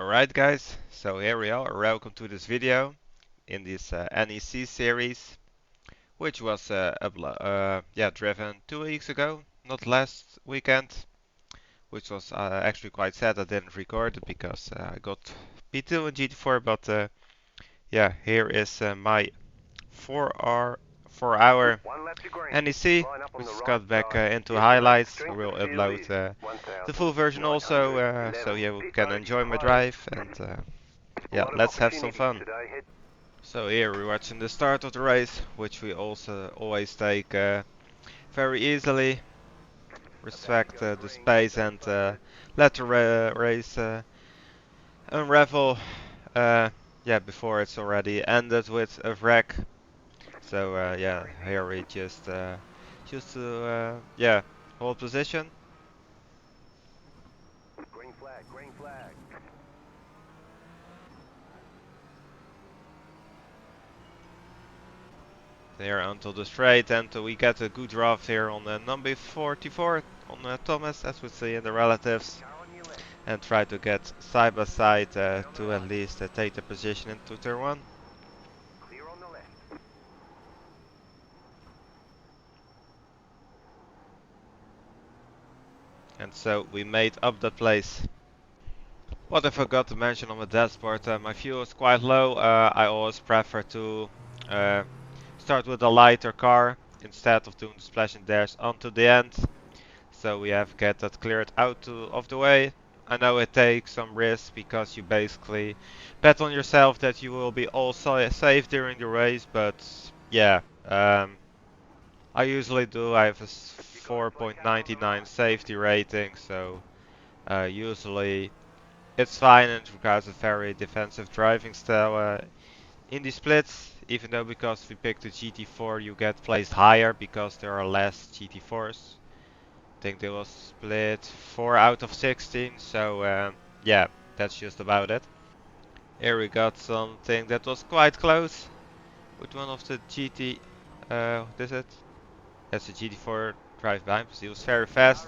Alright guys, so here we are, welcome to this video in this NEC series, which was driven 2 weeks ago, not last weekend, which was actually quite sad I didn't record it because I got P2 in GT4, but yeah, here is my 4 hour NEC, which is cut back into highlights. We'll upload the full version also, so you can enjoy my drive and yeah, let's have some fun. So here we're watching the start of the race, which we also always take very easily. Respect the space and let the race unravel. Yeah, before it's already ended with a wreck. So yeah, here we just to yeah, hold position. Green flag, green flag. There until the straight, and we get a good draft here on the number 44 on Thomas, as we see in the relatives, and try to get side by side to at least take the position into turn 1. Clear on the left. And so we made up that place. What I forgot to mention on the dashboard, my fuel is quite low. I always prefer to uh, start with a lighter car instead of doing the splash and dash onto the end. So we have get that cleared out of the way. I know it takes some risk because you basically bet on yourself that you will be all safe during the race, but yeah, I usually do. I have a 4.99 safety rating, so usually it's fine and it requires a very defensive driving style in the splits. Even though because we picked the GT4 you get placed higher because there are less GT4s. I think they was split 4 out of 16, so yeah, that's just about it. Here we got something that was quite close with one of the GT, what is it? That's a GT4 drive behind because he was very fast.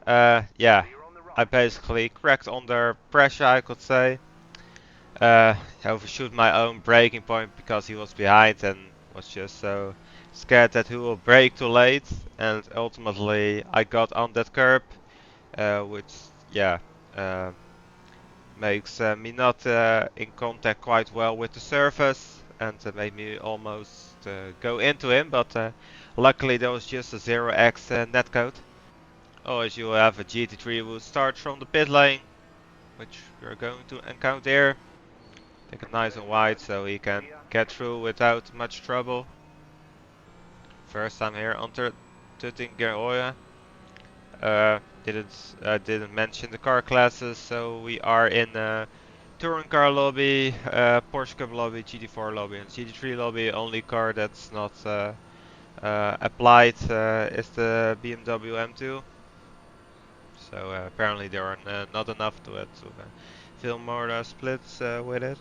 Yeah, I basically cracked under pressure, I could say. I overshoot my own braking point because he was behind and was just so scared that he will brake too late, and ultimately I got on that curb, which yeah uh, makes me not in contact quite well with the surface, and made me almost go into him, but luckily there was just a 0x netcode. Oh, as you have a GT3 who starts from the pit lane, which we're going to encounter here. Take it nice and wide so he can get through without much trouble. First time here under Tuttingeroya. Didn't mention the car classes, so we are in touring car lobby, Porsche Cup lobby, GT4 lobby, and GT3 lobby. Only car that's not applied is the BMW M2. So apparently there are not enough to it to film more splits with it.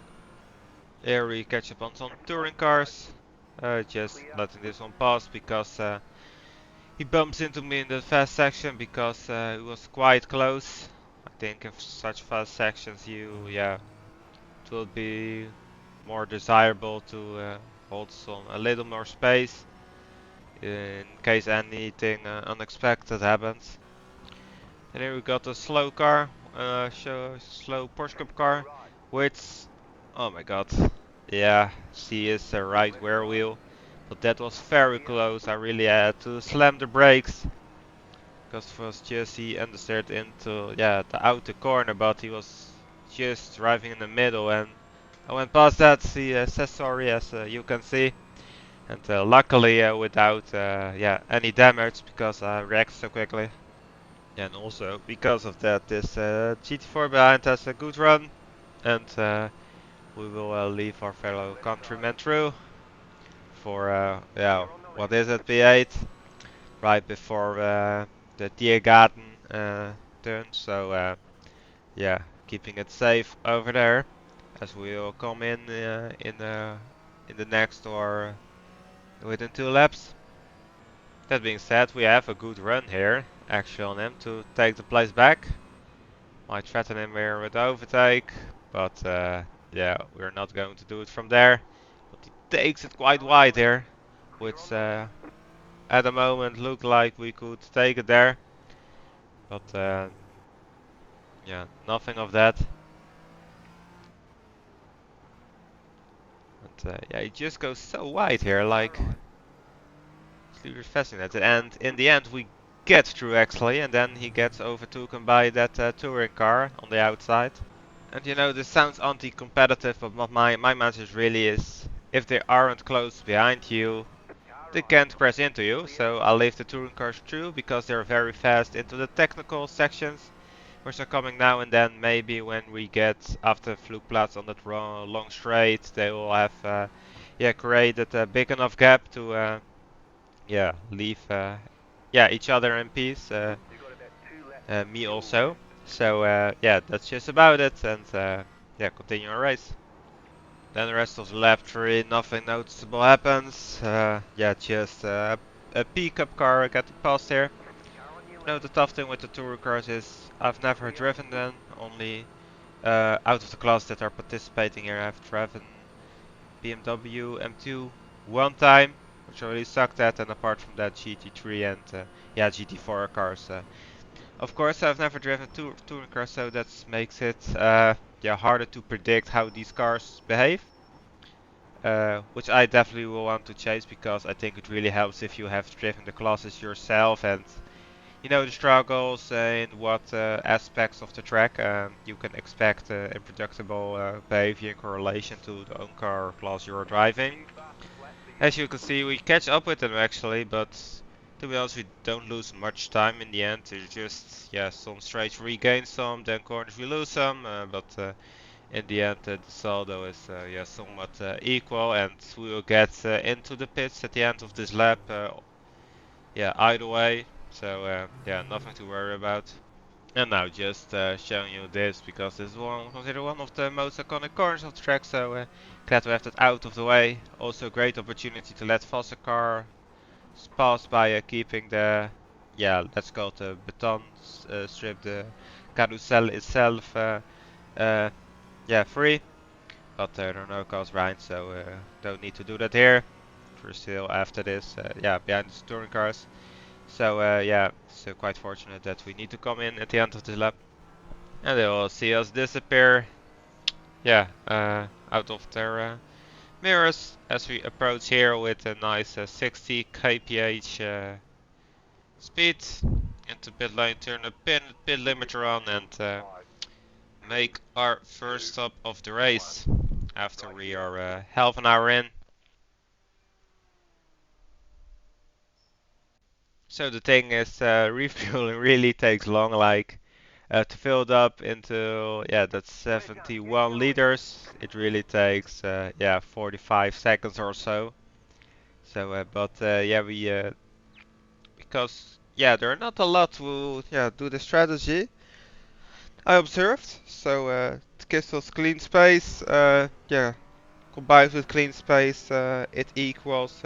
Here we catch up on some touring cars. Just letting this one pass because he bumps into me in the fast section because it was quite close. I think in such fast sections yeah, it will be more desirable to hold a little more space in case anything unexpected happens. And here we got a slow car, slow Porsche Cup car, which, oh my god, yeah, she is the right rear wheel, but that was very close. I really had to slam the brakes because it was just he understeered into the outer corner, but he was just driving in the middle, and I went past that. He says sorry, as you can see, and luckily without any damage because I wrecked so quickly. And also because of that, this GT4 behind has a good run, and we will leave our fellow countrymen through for what is it, P8, right before the Tiergarten turn. So yeah, keeping it safe over there, as we will come in the next or within 2 laps. That being said, we have a good run here, actually, on him to take the place back. Might threaten him here with overtake, but yeah, we're not going to do it from there. But he takes it quite wide here, Clear on which the left. at the moment looked like we could take it there. But yeah, nothing of that. And yeah, he just goes so wide here, like Fire on. it's really fascinating. And in the end, we get through actually, and then he gets overtaken by that touring car on the outside. And you know, this sounds anti-competitive, but what my message really is, if they aren't close behind you, Car they on. can't crash into you. Clear. So I'll leave the touring cars through because they're very fast into the technical sections, which are coming now and then. Maybe when we get after Flugplatz on that long straight, they will have yeah, created a big enough gap to yeah, leave yeah, each other in peace. You got about 2 left. Me Fuel also. left. So yeah, that's just about it, and yeah, continue our race. Then the rest of the lap 3, nothing noticeable happens. Yeah, just a pickup car getting past here. Car on your You know, left. the tough thing with the tourer cars is I've never Clear. driven them. Only out of the class that are participating here, I've driven BMW M2 one time, which I really sucked at, and apart from that, GT3 and yeah, GT4 cars. Of course, I've never driven touring cars, so that makes it yeah, harder to predict how these cars behave. Which I definitely will want to chase because I think it really helps if you have driven the classes yourself and you know the struggles and what aspects of the track you can expect unpredictable behavior in correlation to the own car or class you're driving. Too fast and flat for you. As you can see, we catch up with them actually, but to be honest, we don't lose much time in the end. There's just yeah, some straights we regain some, then corners we lose some, but in the end the saldo is yeah, somewhat equal, and we will get into the pits at the end of this lap. Yeah, either way, so yeah, nothing to worry about. And now just showing you this because this is considered one of the most iconic corners of the track, so glad to have that out of the way. Also a great opportunity to let faster cars pass by keeping the, yeah, let's call it the baton strip, the carousel itself, uh, yeah, free. But there are no cars behind, so don't need to do that here. We're still after this, yeah, behind the touring cars. So yeah, it's quite fortunate that we need to come in at the end of this lap. And they will see us disappear, yeah, out of their mirrors as we approach here with a nice 60 kph speed into pit lane, turn the pit limiter on, and 5, make our first 2, stop of the race 1. after Right we here. are half an hour in. So the thing is, refueling really takes long, like to fill it up into, yeah, that's Clear time. Keep 71 going. liters. It really takes yeah, 45 seconds or so. So but yeah, we because yeah, there are not a lot to yeah, do the strategy I observed. So it gives us clean space, yeah, combined with clean space, it equals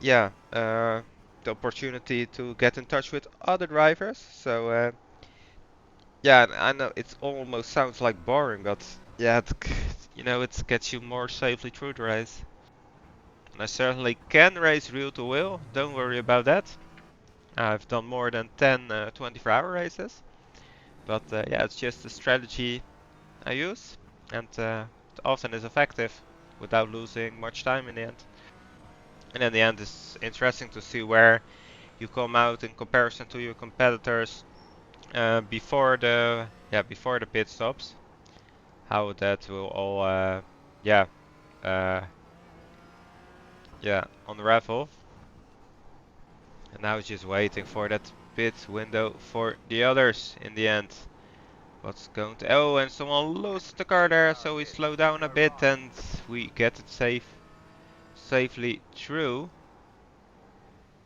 yeah, the opportunity to get in touch with other drivers. So yeah, and I know it almost sounds like boring, but yeah, you know, it gets you more safely through the race. And I certainly can race wheel to wheel. Don't worry about that. I've done more than 10 24-hour races, but yeah, it's just a strategy I use, and it often is effective without losing much time in the end. And in the end, it's interesting to see where you come out in comparison to your competitors before the yeah, before the pit stops. How that will all yeah, uh, yeah, unravel. And now it's just waiting for that pit window for the others in the end. What's going to... Oh, and someone lost the car there, Car so we pit. slow down a Go bit right. and we get it safely through.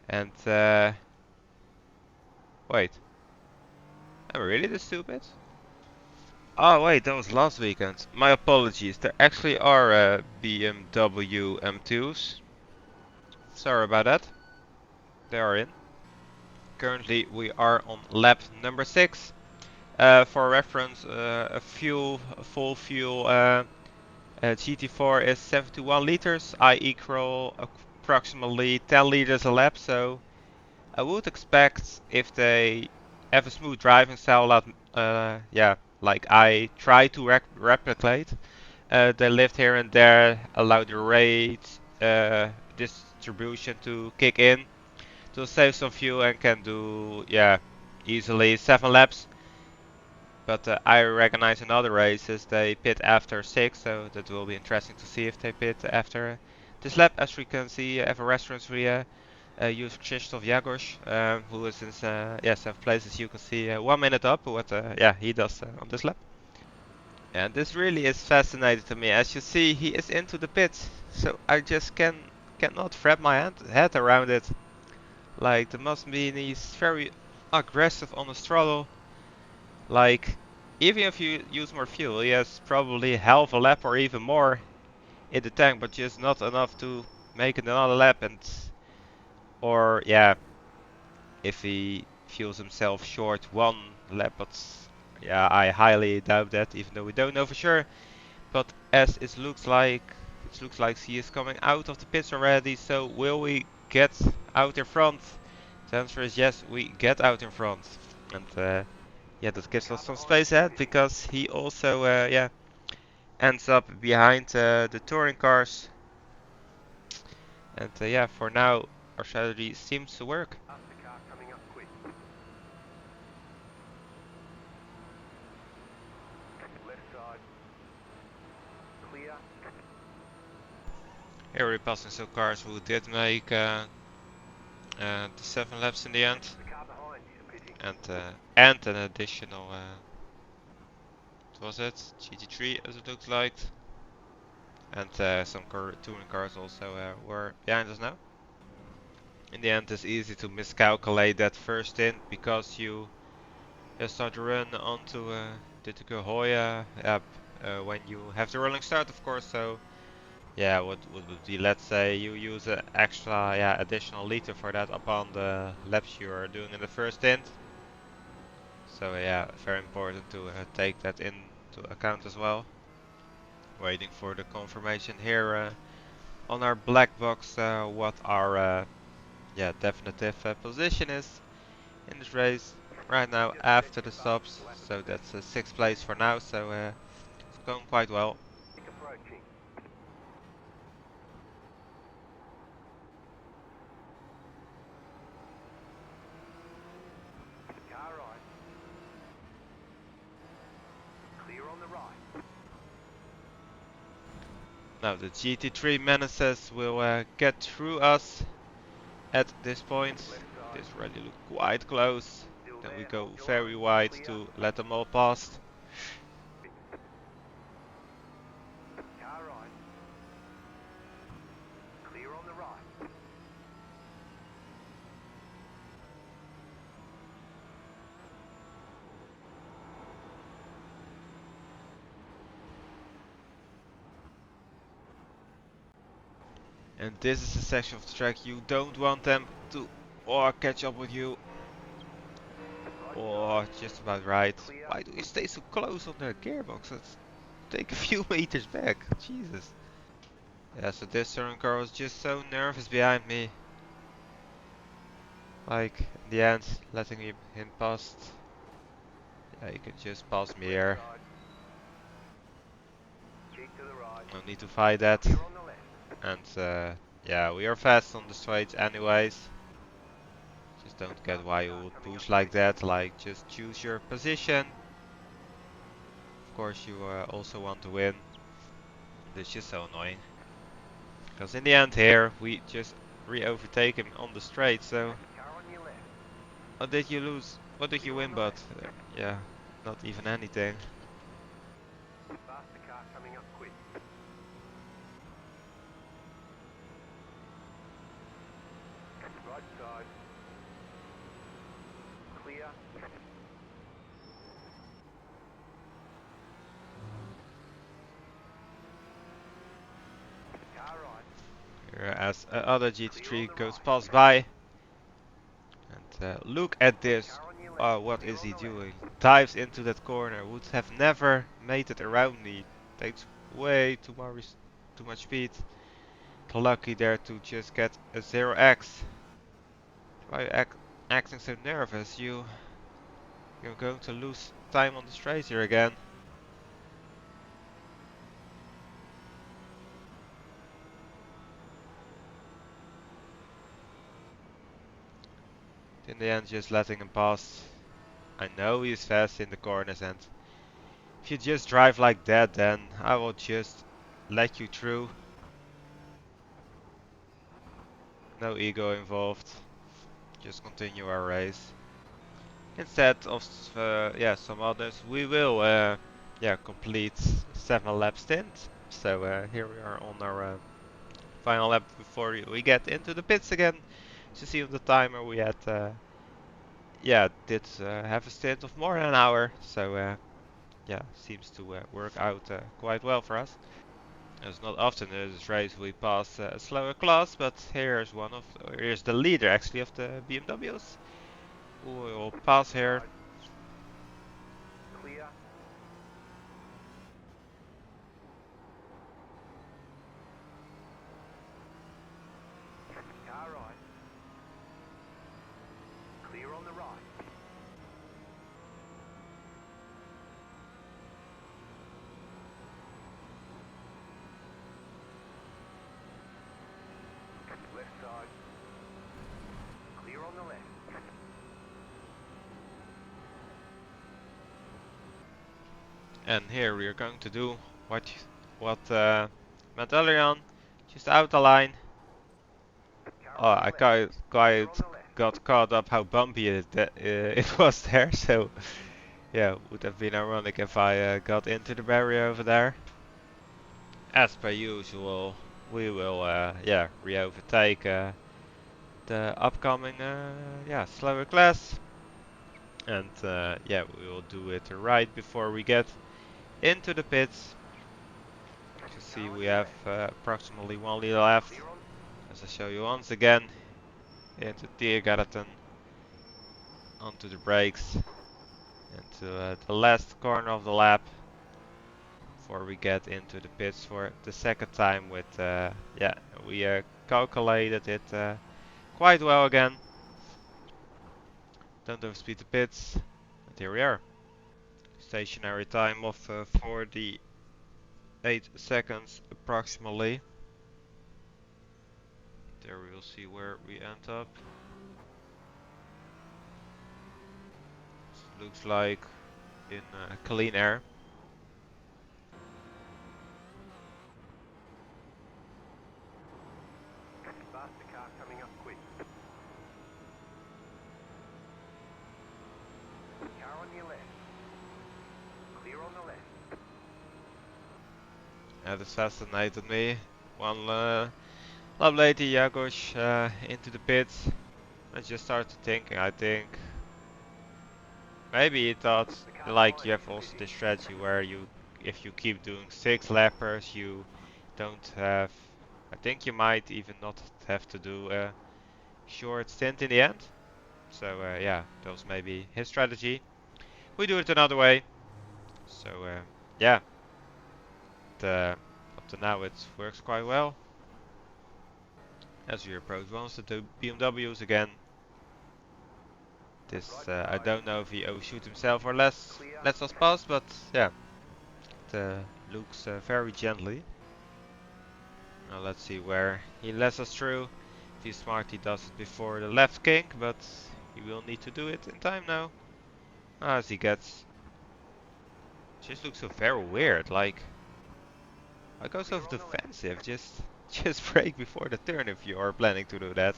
And wait, am I really this stupid? Oh wait, that was last weekend. My apologies. There actually are BMW M2s. Sorry about that. They are in. Currently we are on lap number 6. For reference, a full fuel GT4 is 71 liters. I equal approximately 10 liters a lap, so I would expect if they have a smooth driving style, yeah, like I try to replicate. They lift here and there, allow the rate distribution to kick in to save some fuel and can do, yeah, easily 7 laps. But I recognize in other races they pit after 6, so that will be interesting to see if they pit after this lap. As we can see, have a restaurant we use Krzysztof Jagosz, who is in yeah, 7th place, as you can see, 1 minute up, what yeah, he does on this lap. And this really is fascinating to me. As you see, he is into the pits, so I just cannot wrap my head around it. Like, that must mean he's very aggressive on the throttle. Like, even if you use more fuel, he has probably half a lap or even more in the tank, but just not enough to make it another lap. And or yeah, if he feels himself short 1 lap, but yeah, I highly doubt that, even though we don't know for sure. But as it looks like he is coming out of the pits already. So will we get out in front? The answer is yes, we get out in front, and yeah, that gives us some space ahead because he also yeah, ends up behind the touring cars. And yeah, for now our strategy seems to work. Faster car coming up quick. Left side. Clear. Here we're passing some cars who did make the 7 laps in the end, The car behind is pitting. and an additional what was it, GT3 as it looks like, and some touring cars also were behind us now. In the end, it's easy to miscalculate that first stint because you start to run onto the Hoya when you have the rolling start, of course. So yeah, what would be, let's say you use an extra, yeah, additional liter for that upon the laps you are doing in the first stint. So yeah, very important to take that into account as well. Waiting for the confirmation here on our black box what our yeah, definitive position is in this race right now after the stops. So that's 6th place for now. So it's going quite well. Approaching. Car right. Clear on the right. Now the GT3 menaces will get through us at this point. Left side. This already looked quite close. Still Then we there. go Hold your very line. wide Clear. to let them all past. Car right. Clear on the right. And this is a section of the track you don't want them to or catch up with you. Or just about right. Clear. Why do you stay so close on the gearbox? Let's take a few meters back. Jesus. Yeah, so this turn car was just so nervous behind me. Like, in the end, letting him past. Yeah, you can just pass me here. Side. Keep to the right. No need to fight that. Clear on the left. And yeah, we are fast on the straights anyways. Just don't get why you would push like that. Like, just choose your position. Of course, you also want to win. This is just so annoying. Because in the end here, we just re-overtake him on the straight. So, Car on your left. what did you lose? What did you win? But yeah, not even anything. Faster car coming up quick. Right side. Clear. Car right. Here, as other GT3 goes past by. And look at this Car on your Oh, what is he doing? Dives into that corner. Would have never made it around me. Takes way too much speed. Lucky there to just get a 0x. Why are you acting so nervous? You're going to lose time on the straight here again. In the end, just letting him pass. I know he's fast in the corners, and if you just drive like that, then I will just let you through. No ego involved. Just continue our race. Instead of yeah, some others, we will yeah, complete 7 lap stint. So here we are on our final lap before we get into the pits again. As you see on the timer, we had yeah, did have a stint of more than an hour. So yeah, seems to work out quite well for us. It's not often in this race we pass a slower class, but here's the leader actually of the BMWs, who will pass here. Clear. Car right. Clear on the right. Left side. Clear on the left. And here we are going to do what Mandalorian just out the line. Oh, I got caught up how bumpy it was there. So yeah, would have been ironic if I got into the barrier over there. As per usual, we will yeah, re-overtake the upcoming yeah, slower class, and yeah, we will do it right before we get into the pits. You see we have approximately 1 liter left. As I show you once again, into Tiergarten, onto the brakes, into the last corner of the lap before we get into the pits for the second time with yeah, we calculated it quite well again. Don't overspeed the pits, and here we are. Stationary time of 48 seconds approximately. There we will see where we end up. Looks like in clean air. Faster car coming up quick. Car on your left. Clear on the left. That is fascinated me. One lap later, Jagosh into the pits. I just started thinking, I think maybe he thought like you have also this strategy where if you keep doing 6 lappers, you don't have. I think you might even not have to do a short stint in the end. So yeah, that was maybe his strategy. We do it another way. So yeah, up to now it works quite well. As we approach once the BMWs again. This I don't know if he overshoot himself or lets us pass, but yeah, it looks very gently. Now let's see where he lets us through. If he's smart, he does it before the left kink, but he will need to do it in time now. As he gets, just looks so very weird. Like I go so defensive. Just brake before the turn if you are planning to do that.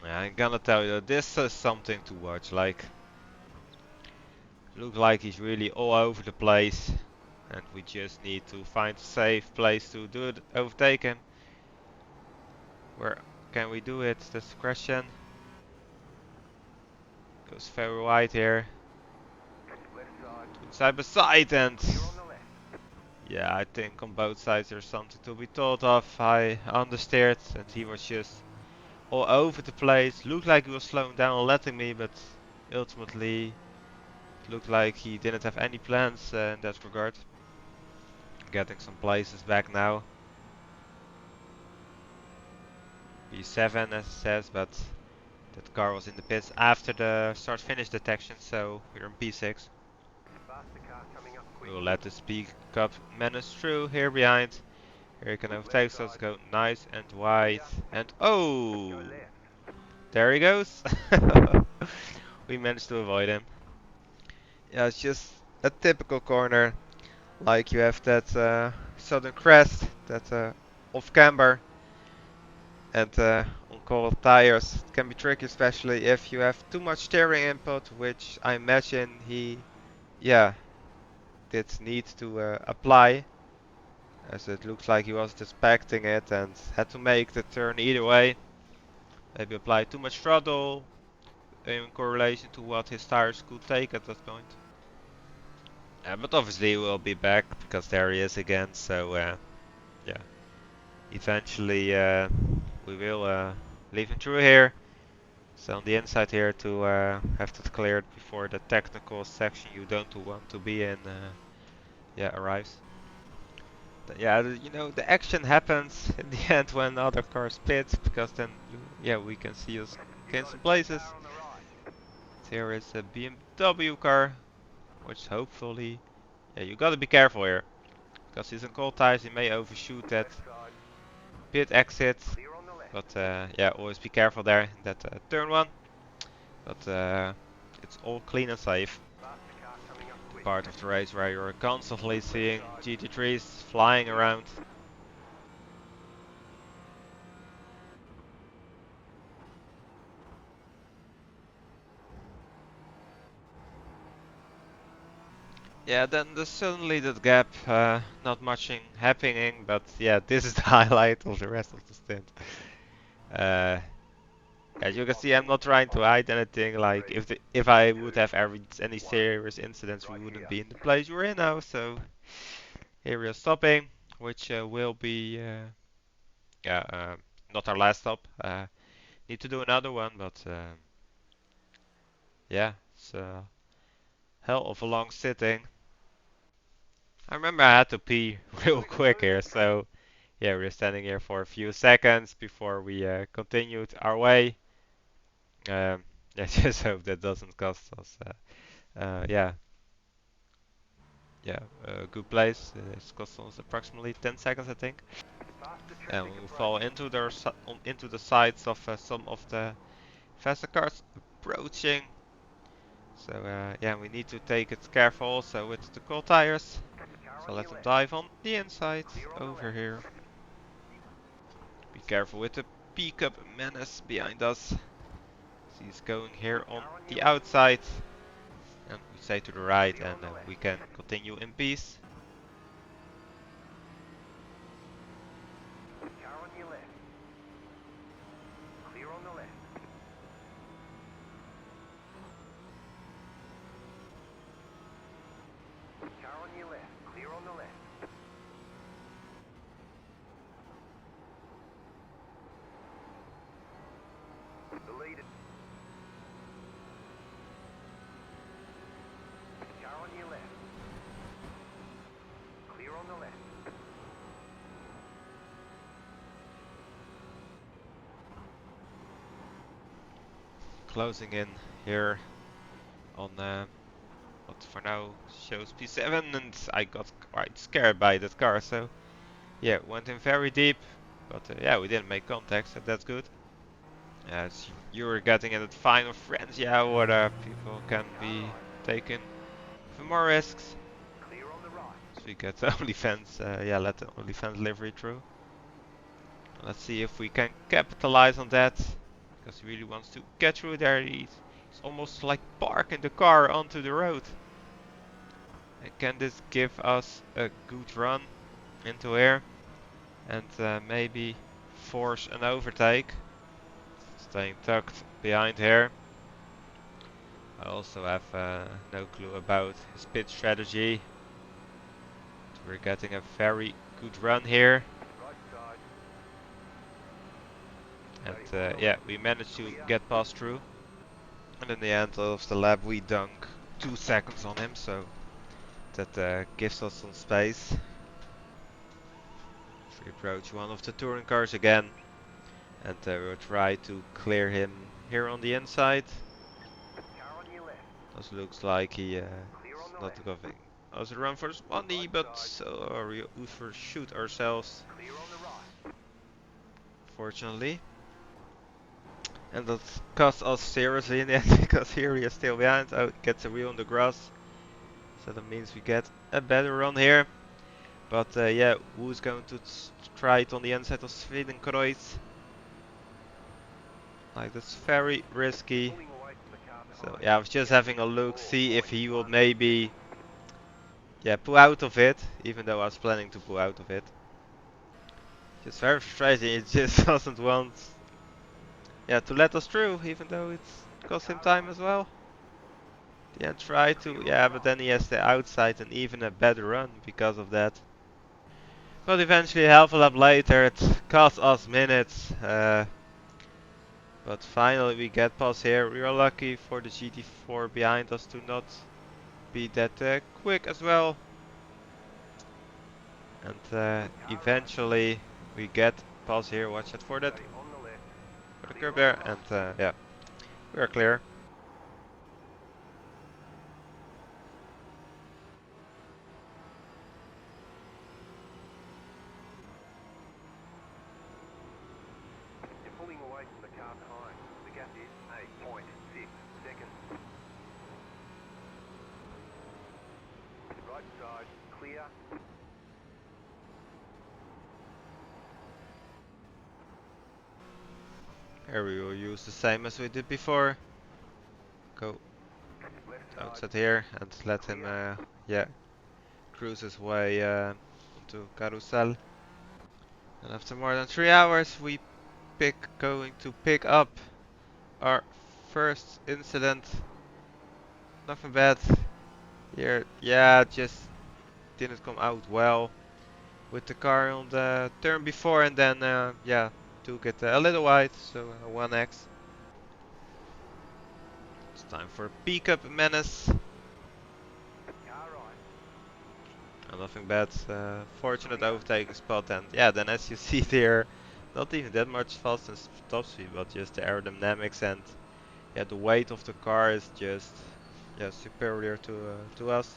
I'm gonna tell you, this is something to watch. Like, looks like he's really all over the place, and we just need to find a safe place to do it, overtake him. Where can we do it? That's the question. Goes very wide here. Side by side, and yeah, I think on both sides there's something to be thought of. I understeered, and he was just all over the place. Looked like he was slowing down and letting me, but ultimately it looked like he didn't have any plans in that regard. Getting some places back now. P7 as it says, but that car was in the pits after the start-finish detection, so we're in P6. Faster car coming up We quick. will let this pickup menace through here behind. Here he can overtake, so let's go nice and wide. And Go oh! left. There he goes! We managed to avoid him. Yeah, it's just a typical corner. Like you have that sudden crest, that off camber, and on cold tires. It can be tricky, especially if you have too much steering input, which I imagine he, yeah, did need to apply, as it looks like he wasn't expecting it and had to make the turn either way. Maybe apply too much throttle in correlation to what his tires could take at that point. But obviously we'll be back because there he is again. So yeah, eventually we will leave him through here. So on the inside here to have that cleared before the technical section you don't want to be in yeah arrives. Yeah, you know the action happens in the end when other cars pit because then yeah we can see us You gain got a some big places. car on the right. Here is a BMW car, which hopefully yeah you gotta be careful here because he's in cold tires. He may overshoot that Left side. pit exit, Clear on the left. but yeah always be careful there in that turn one. But it's all clean and safe. Faster car coming up The quick. part of the race where you're constantly Left seeing side. GT3s flying around. Yeah, then there's suddenly that gap, not much happening, but yeah, this is the highlight of the rest of the stint. Uh, as you can see, I'm not trying to hide anything. Like if I would have any serious incidents, we Right wouldn't here. be in the place we're in now. So here we are stopping, which will be yeah not our last stop. Need to do another one, but yeah, it's a hell of a long sitting. I remember I had to pee real Moving quick here, smoothly. so yeah, we're standing here for a few seconds before we continued our way. I just hope that doesn't cost us. Yeah, yeah, a good place. It's cost us approximately 10 seconds, I think. Faster And traffic we will fall approach. into into the sides of some of the faster cars approaching. So yeah, we need to take it careful also with the cold tires. Car So on let your them left. dive on the inside Clear on the over left. here. Be careful with the pickup menace behind us. He's going here on Car on your the left. outside. And we stay to the right Clear and on the we left. can continue in peace. Car on your left. Clear on the left. Car on your left. Clear on the left. The leader. Car on your left. Clear on the left. Closing in here on what for now shows P7 and I got quite scared by that car. So yeah, went in very deep. But yeah, we didn't make contact, so that's good. As you were getting in that final frenzy where people can Car be right. taken for more risks. Clear on the right. So we get the OnlyFans, yeah, let the OnlyFans delivery through. Let's see if we can capitalize on that. Because he really wants to get through there. He's almost like parking the car onto the road. And can this give us a good run into here? And maybe force an overtake. Staying tucked behind here. I also have no clue about his pit strategy. But we're getting a very good run here. Right side. And Waiting on the yeah, left. we managed to Clear. get past through. And in the end of the lap we dunk 2 seconds on him, so that gives us some space. We approach one of the touring cars again, and we'll try to clear him here on the inside. Car on your left. As looks like he is Clear on the not left. going us run for his money, but we overshoot ourselves, Clear on the right. fortunately. And that cost us seriously in the end, because here he is still behind. Oh, gets a wheel on the grass, so that means we get a better run here. But yeah, who's going to try it on the inside of Swedenkreuz? Like, that's very risky. Pulling away from the car So behind. yeah, I was just having a look, see if he would maybe, yeah, pull out of it, even though I was planning to pull out of it. Just very frustrating, it just doesn't want, yeah, to let us through, even though it's cost him time as well. Yeah, try to, yeah, but then he has the outside and even a better run because of that. But eventually, half a lap later, it cost us minutes. But finally we get past here. We are lucky for the GT4 behind us to not be that quick as well. And eventually we get past here. Watch out for that. Stay on the left. For the Clear curb on the there. right. And yeah, we are clear. You're pulling away from the car behind. The gap is 8.6 seconds. Right side, clear. Here we will use the same as we did before. Go Left side, outside here and let him, yeah, cruise his way onto Carousel. And after more than 3 hours, we going to pick up our first incident. Nothing bad here. Yeah, just didn't come out well with the car on the turn before, and then yeah, took it a little wide, so 1x. It's time for a pickup menace. car right. Nothing bad. Fortunate overtaking spot, and yeah, then as you see there, not even that much fast and top speed, but just the aerodynamics and yeah, the weight of the car is just yeah superior to us.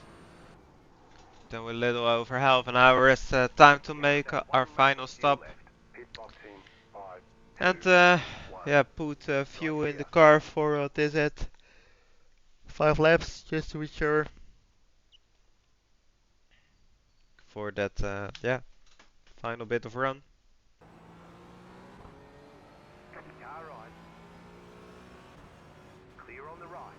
Then with a little over half an hour, it's time to make our final To your stop, left. Pit box in 5, 2, and 1. yeah, put Right fuel in the clear. car for what is it? 5 laps, just to be sure. For that, yeah, final bit of run. Car right. Clear on the right.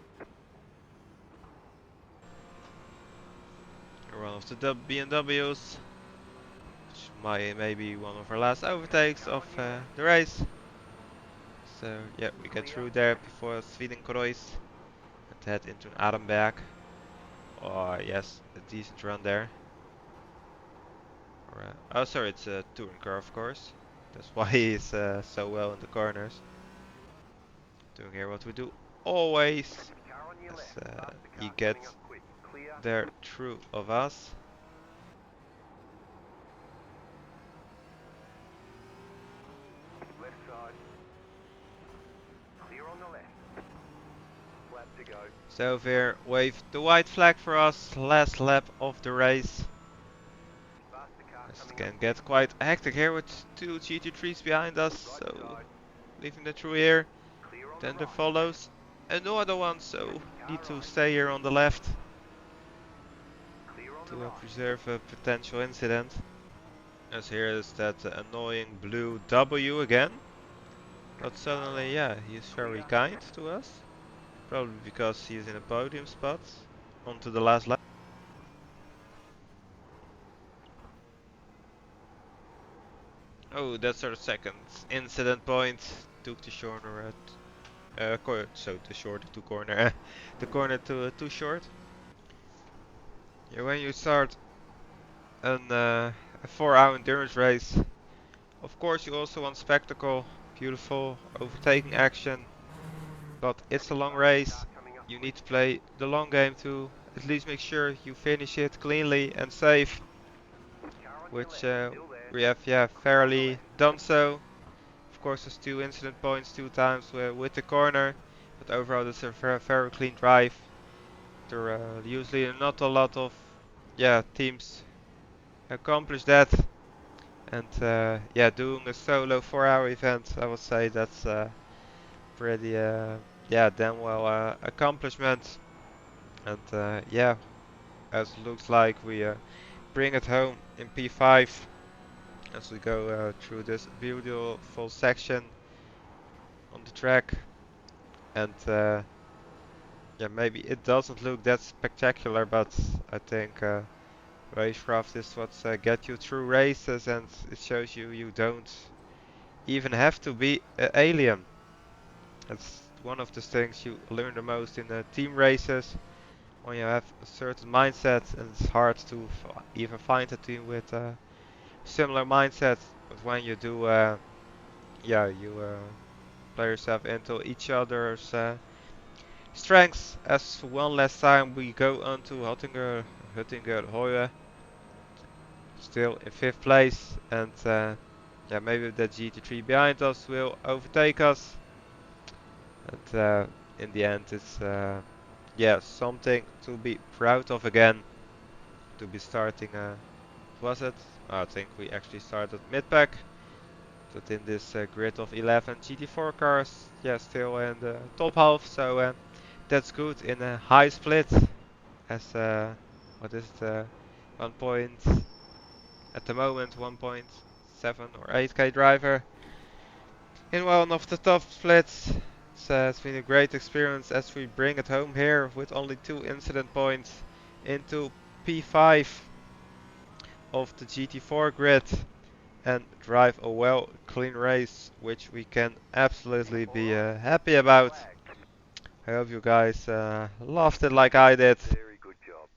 One of the BMWs, which might maybe one of our last overtakes Car of on your left. the race. So yeah, we get Clear. through there before Swedenkreuz and head into Arenberg. Oh yes, a decent run there. Oh sorry, it's a touring car of course. That's why he's so well in the corners. Doing here what we do always, Car on your as left. Past the he car coming gets up quick. Clear. there through of us. Left side. Clear on the left. Lap to go. So here, wave the white flag for us, last lap of the race. Faster car As it coming can up quick. get quite hectic here with 2 GT3s behind us, Right so side. leaving the through here. Clear on the Then there right. follows another one, so Car need to right. stay here on the left Clear on the to right. preserve a potential incident. As here is that annoying blue W again. But suddenly, yeah, he is very kind to us. Probably because he is in a podium spot onto the last lap. Oh, that's our second incident point. Took the corner at so the short to corner, the corner too short. Yeah, when you start a 4-hour endurance race, of course you also want spectacle, beautiful overtaking action. but it's a long Advanced car race. coming up You need to quick. play the long game to at least make sure you finish it cleanly and safe, Car on your which left, still there. we have, yeah, Clear on the fairly left. done so. Of course, there's 2 incident points 2 times with the corner, but overall it's a very clean drive. There are usually not a lot of, yeah, teams accomplish that, and yeah, doing a solo 4-hour event, I would say that's pretty yeah, damn well accomplishment. And yeah, as it looks like we bring it home in P5 as we go through this beautiful section on the track. And yeah, maybe it doesn't look that spectacular, but I think racecraft is what get you through races, and it shows you don't even have to be an alien. That's one of the things you learn the most in the team races. When you have a certain mindset, and it's hard to even find a team with a similar mindset. But when you do, yeah, you play yourself into each other's strengths. As one last time, we go on to Huttinger Hoye, still in 5th place, and yeah, maybe the GT3 behind us will overtake us. And in the end, it's yeah, something to be proud of again. To be starting, was it? I think we actually started mid-pack, but in this grid of 11 GT4 cars, yeah, still in the top half. So that's good in a high split. As what is it? 1 point at the moment, 1.7 or 8k driver in one of the top splits. It's been a great experience as we bring it home here with only 2 incident points into P5 of the GT4 grid and drive a well clean race, which we can absolutely be Alright, happy green about. flag. I hope you guys loved it like I did, Very good job.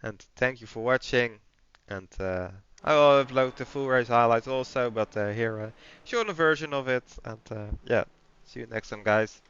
and thank you for watching. And I will upload the full race highlights also, but here a shorter version of it. And yeah, see you next time, guys.